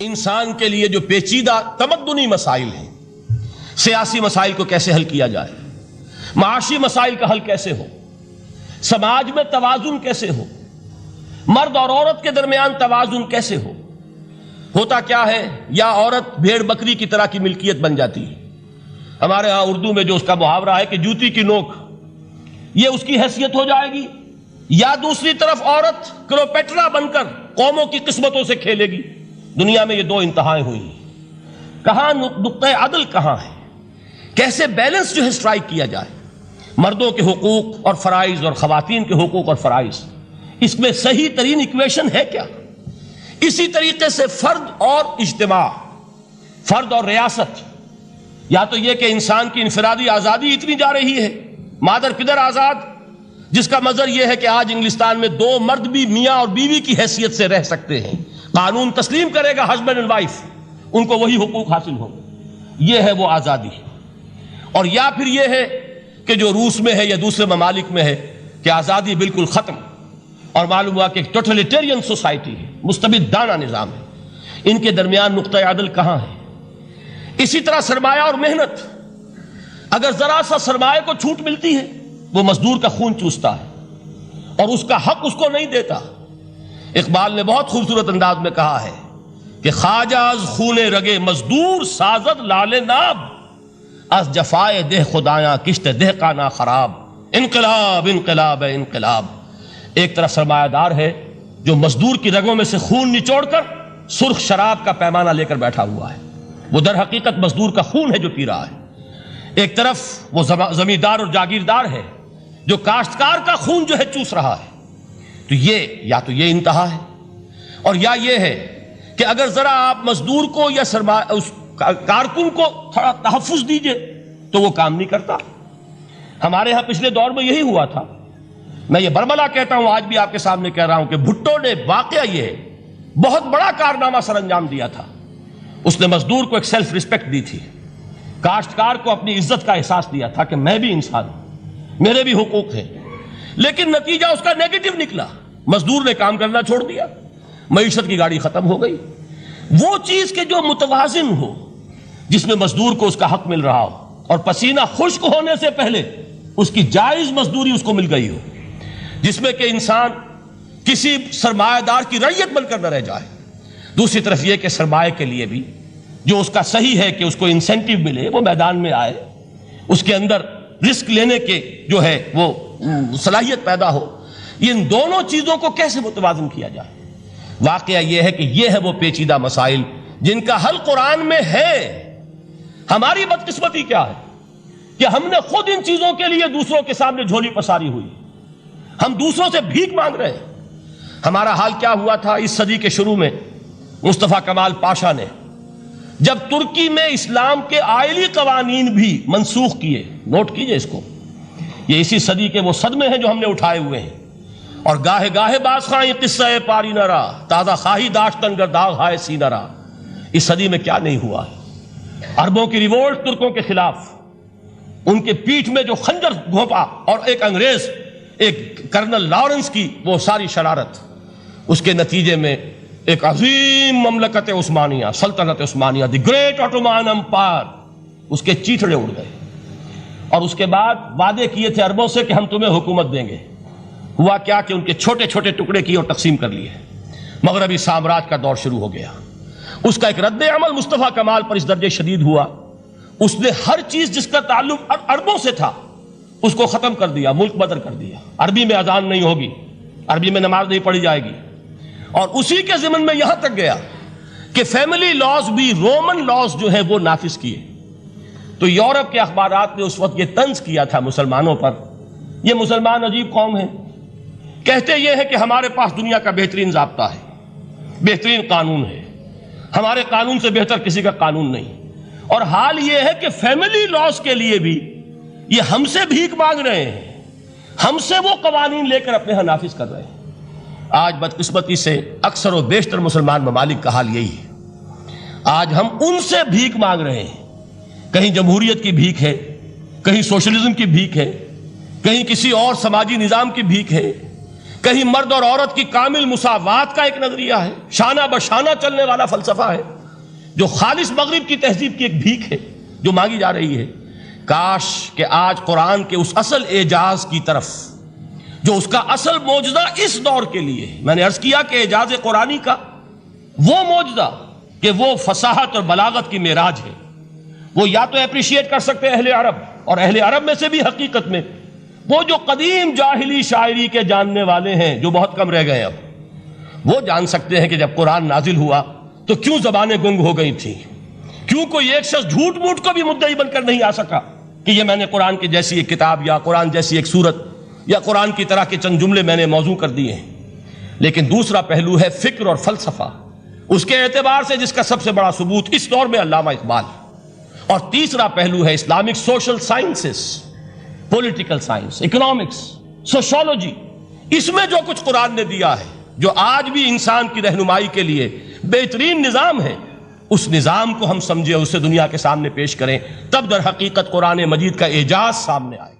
انسان کے لیے جو پیچیدہ تمدنی مسائل ہیں، سیاسی مسائل کو کیسے حل کیا جائے، معاشی مسائل کا حل کیسے ہو، سماج میں توازن کیسے ہو، مرد اور عورت کے درمیان توازن کیسے ہو، ہوتا کیا ہے یا عورت بھیڑ بکری کی طرح کی ملکیت بن جاتی ہے۔ ہمارے ہاں اردو میں جو اس کا محاورہ ہے کہ جوتی کی نوک، یہ اس کی حیثیت ہو جائے گی، یا دوسری طرف عورت کلوپیٹرا بن کر قوموں کی قسمتوں سے کھیلے گی۔ دنیا میں یہ دو انتہائیں ہوئی ہیں، کہاں نقطہ عدل کہاں ہے، کیسے بیلنس جو ہے اسٹرائک کیا جائے، مردوں کے حقوق اور فرائض اور خواتین کے حقوق اور فرائض، اس میں صحیح ترین ایکویشن ہے کیا؟ اسی طریقے سے فرد اور اجتماع، فرد اور ریاست، یا تو یہ کہ انسان کی انفرادی آزادی اتنی جا رہی ہے، مادر پدر آزاد، جس کا مظہر یہ ہے کہ آج انگلستان میں دو مرد بھی میاں اور بیوی کی حیثیت سے رہ سکتے ہیں، قانون تسلیم کرے گا ہسبینڈ اینڈ وائف، ان کو وہی حقوق حاصل ہوں، یہ ہے وہ آزادی۔ اور یا پھر یہ ہے کہ جو روس میں ہے یا دوسرے ممالک میں ہے کہ آزادی بالکل ختم، اور معلوم ہوا کہ ایک ٹوٹلیٹیرین سوسائٹی ہے، مستبدانہ نظام ہے۔ ان کے درمیان نقطہ عدل کہاں ہے؟ اسی طرح سرمایہ اور محنت، اگر ذرا سا سرمایہ کو چھوٹ ملتی ہے، وہ مزدور کا خون چوستا ہے اور اس کا حق اس کو نہیں دیتا۔ اقبال نے بہت خوبصورت انداز میں کہا ہے کہ خواجہ از خون رگے مزدور سازد لال ناب، از جفائے دہ خدایاں کشت دہ کا نا خراب۔ انقلاب انقلاب انقلاب، ایک طرف سرمایہ دار ہے جو مزدور کی رگوں میں سے خون نچوڑ کر سرخ شراب کا پیمانہ لے کر بیٹھا ہوا ہے، وہ در حقیقت مزدور کا خون ہے جو پی رہا ہے۔ ایک طرف وہ زمیندار اور جاگیردار ہے جو کاشتکار کا خون جو ہے چوس رہا ہے۔ تو یہ انتہا ہے، اور یا یہ ہے کہ اگر ذرا آپ مزدور کو یا اس کارکن کو تھوڑا تحفظ دیجئے تو وہ کام نہیں کرتا۔ ہمارے ہاں پچھلے دور میں یہی ہوا تھا، میں یہ برملا کہتا ہوں، آج بھی آپ کے سامنے کہہ رہا ہوں کہ بھٹو نے واقعہ یہ بہت بڑا کارنامہ سر انجام دیا تھا۔ اس نے مزدور کو ایک سیلف ریسپیکٹ دی تھی، کاشتکار کو اپنی عزت کا احساس دیا تھا کہ میں بھی انسان ہوں، میرے بھی حقوق ہیں، لیکن نتیجہ اس کا نیگیٹو نکلا، مزدور نے کام کرنا چھوڑ دیا، معیشت کی گاڑی ختم ہو گئی۔ وہ چیز کہ جو متوازن ہو، جس میں مزدور کو اس کا حق مل رہا ہو اور پسینہ خشک ہونے سے پہلے اس کی جائز مزدوری اس کو مل گئی ہو، جس میں کہ انسان کسی سرمایہ دار کی رعیت بن کر نہ رہ جائے۔ دوسری طرف یہ کہ سرمایہ کے لیے بھی جو اس کا صحیح ہے کہ اس کو انسینٹیو ملے، وہ میدان میں آئے، اس کے اندر رسک لینے کے جو ہے وہ صلاحیت پیدا ہو۔ ان دونوں چیزوں کو کیسے متوازن کیا جائے؟ واقعہ یہ ہے کہ یہ ہے وہ پیچیدہ مسائل جن کا حل قرآن میں ہے۔ ہماری بدقسمتی کیا ہے کہ ہم نے خود ان چیزوں کے لیے دوسروں کے سامنے جھولی پساری ہوئی، ہم دوسروں سے بھیک مانگ رہے ہیں۔ ہمارا حال کیا ہوا تھا اس صدی کے شروع میں؟ مصطفیٰ کمال پاشا نے جب ترکی میں اسلام کے آئلی قوانین بھی منسوخ کیے، نوٹ کیجئے اس کو، یہ اسی صدی کے وہ صدمے ہیں جو ہم نے اٹھائے ہوئے ہیں۔ اور گاہے گاہے باز خواہی قصہ پاری نہ را، تازہ خواہی داشتن گر داغ ہائے سی نہ را۔ اس صدی میں کیا نہیں ہوا ہے؟ عربوں کی ریوولٹ ترکوں کے خلاف، ان کے پیٹھ میں جو خنجر گھونپا، اور ایک انگریز، ایک کرنل لارنس کی وہ ساری شرارت، اس کے نتیجے میں ایک عظیم مملکت عثمانیہ، سلطنت عثمانیہ، دی گریٹ آٹومان امپائر، اس کے چیتڑے اڑ گئے۔ اور اس کے بعد وعدے کیے تھے عربوں سے کہ ہم تمہیں حکومت دیں گے، ہوا کیا کہ ان کے چھوٹے چھوٹے ٹکڑے کیے اور تقسیم کر لیے۔ مغربی سامراج کا دور شروع ہو گیا۔ اس کا ایک رد عمل مصطفیٰ کمال پر اس درجے شدید ہوا، اس نے ہر چیز جس کا تعلق عربوں سے تھا اس کو ختم کر دیا، ملک بدر کر دیا۔ عربی میں اذان نہیں ہوگی، عربی میں نماز نہیں پڑھی جائے گی، اور اسی کے ضمن میں یہاں تک گیا کہ فیملی لاز بھی، رومن لاز جو ہے وہ نافذ کیے۔ تو یورپ کے اخبارات نے اس وقت یہ طنز کیا تھا مسلمانوں پر، یہ مسلمان عجیب قوم ہے، کہتے یہ ہے کہ ہمارے پاس دنیا کا بہترین ضابطہ ہے، بہترین قانون ہے، ہمارے قانون سے بہتر کسی کا قانون نہیں۔ اور حال یہ ہے کہ فیملی لاز کے لیے بھی یہ ہم سے بھیک مانگ رہے ہیں، ہم سے وہ قوانین لے کر اپنے ہاں نافذ کر رہے ہیں۔ آج بدقسمتی سے اکثر و بیشتر مسلمان ممالک کا حال یہی ہے، آج ہم ان سے بھیک مانگ رہے ہیں، کہیں جمہوریت کی بھیک ہے، کہیں سوشلزم کی بھیک ہے، کہیں کسی اور سماجی نظام کی بھیک ہے، کہیں مرد اور عورت کی کامل مساوات کا ایک نظریہ ہے، شانہ بشانہ چلنے والا فلسفہ ہے، جو خالص مغرب کی تہذیب کی ایک بھیک ہے جو مانگی جا رہی ہے۔ کاش کہ آج قرآن کے اس اصل اعجاز کی طرف، جو اس کا اصل معجزہ اس دور کے لیے ہے، میں نے عرض کیا کہ اعجاز قرآنی کا وہ معجزہ کہ وہ فصاحت اور بلاغت کی معراج ہے، وہ یا تو اپریشیٹ کر سکتے ہیں اہل عرب، اور اہل عرب میں سے بھی حقیقت میں وہ جو قدیم جاہلی شاعری کے جاننے والے ہیں جو بہت کم رہ گئے، اب وہ جان سکتے ہیں کہ جب قرآن نازل ہوا تو کیوں زبانیں گنگ ہو گئی تھیں، کیوں کوئی ایک شخص جھوٹ موٹ کو بھی مدعی بن کر نہیں آ سکا کہ یہ میں نے قرآن کی جیسی ایک کتاب یا قرآن جیسی ایک سورت یا قرآن کی طرح کے چند جملے میں نے موضوع کر دیے ہیں۔ لیکن دوسرا پہلو ہے فکر اور فلسفہ، اس کے اعتبار سے جس کا سب سے بڑا ثبوت اس دور میں علامہ اقبال، اور تیسرا پہلو ہے Islamic social sciences, political science, economics, sociology. اس میں جو کچھ قرآن نے دیا ہے، جو آج بھی انسان کی رہنمائی کے لیے بہترین نظام ہے، اس نظام کو ہم سمجھے، اسے دنیا کے سامنے پیش کریں، تب در حقیقت قرآن مجید کا اعجاز سامنے آئے۔